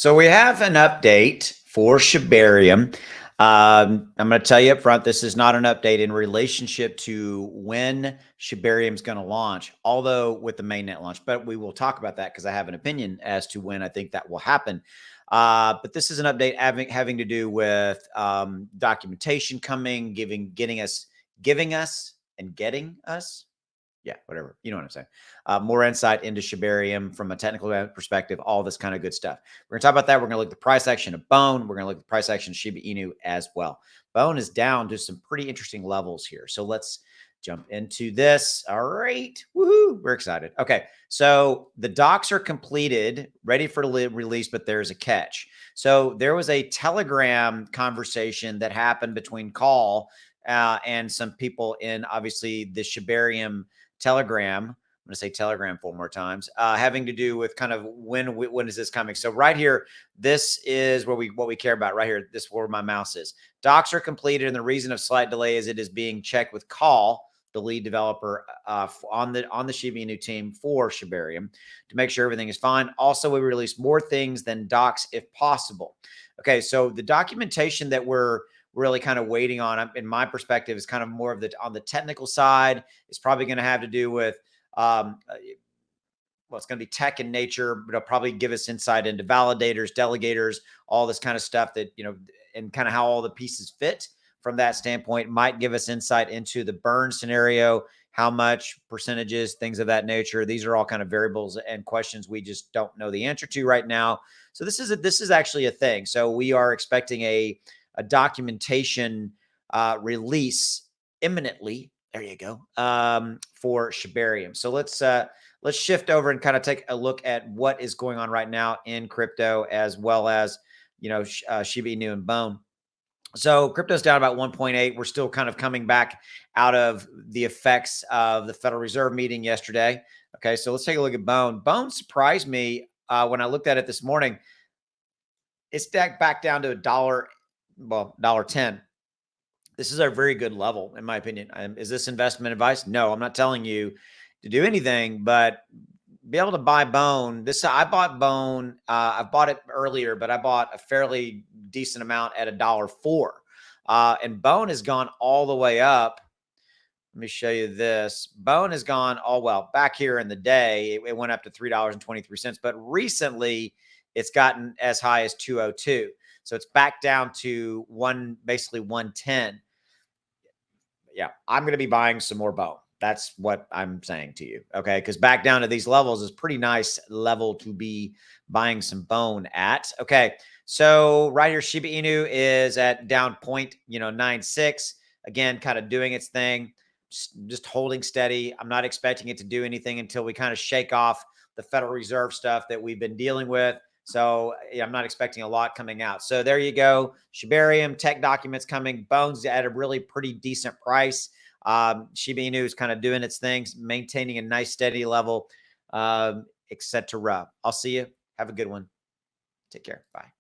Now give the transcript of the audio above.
So we have an update for Shibarium. I'm going to tell you up front, this is not an update in relationship to when Shibarium is going to launch, although with the mainnet launch, but we will talk about that because I have an opinion as to when I think that will happen. But this is an update having to do with documentation coming, giving us and getting us. Yeah, whatever. You know what I'm saying. More insight into Shibarium from a technical perspective, all this kind of good stuff. We're going to talk about that. We're going to look at the price action of Bone. We're going to look at the price action of Shiba Inu as well. Bone is down to some pretty interesting levels here. So let's jump into this. All right. Woohoo. We're excited. Okay. So the docs are completed, ready for release, but there's a catch. So there was a Telegram conversation that happened between Call and some people in obviously the Shibarium Telegram. I'm going to say Telegram 4 more times, having to do with kind of when is this coming? So right here, this is what we care about right here. This is where my mouse is. Docs are completed, and the reason of slight delay is it is being checked with Call, the lead developer on the Shiba Inu team for Shibarium, to make sure everything is fine. Also, we release more things than docs if possible. Okay, so the documentation that we're really kind of waiting on, in my perspective, is kind of more of on the technical side. It's probably going to have to do with, well, it's going to be tech in nature, but it'll probably give us insight into validators, delegators, all this kind of stuff that, and kind of how all the pieces fit from that standpoint. Might give us insight into the burn scenario, how much percentages, things of that nature. These are all kind of variables and questions we just don't know the answer to right now. So this is actually a thing. So we are expecting a documentation release imminently. There you go. For Shibarium. So let's shift over and kind of take a look at what is going on right now in crypto, as well as Shiba Inu and Bone. So crypto's down about 1.8. We're still kind of coming back out of the effects of the Federal Reserve meeting yesterday. Okay, so let's take a look at Bone. Bone surprised me when I looked at it this morning. It's back down to $1.10. This is a very good level, in my opinion. Is this investment advice? No, I'm not telling you to do anything, but be able to buy Bone. I bought Bone. I bought it earlier, but I bought a fairly decent amount at $1.04. And Bone has gone all the way up. Let me show you this. Bone has gone back here in the day. It went up to $3.23, but recently it's gotten as high as 202. So it's back down to basically 110. Yeah, I'm going to be buying some more Bone. That's what I'm saying to you. Okay. Because back down to these levels is pretty nice level to be buying some Bone at. Okay. So right here, Shiba Inu is at down 0.96. Again, kind of doing its thing, just holding steady. I'm not expecting it to do anything until we kind of shake off the Federal Reserve stuff that we've been dealing with. So yeah, I'm not expecting a lot coming out. So there you go. Shibarium tech documents coming. Bones at a really pretty decent price. Shiba Inu is kind of doing its things, maintaining a nice steady level, etc. I'll see you. Have a good one. Take care. Bye.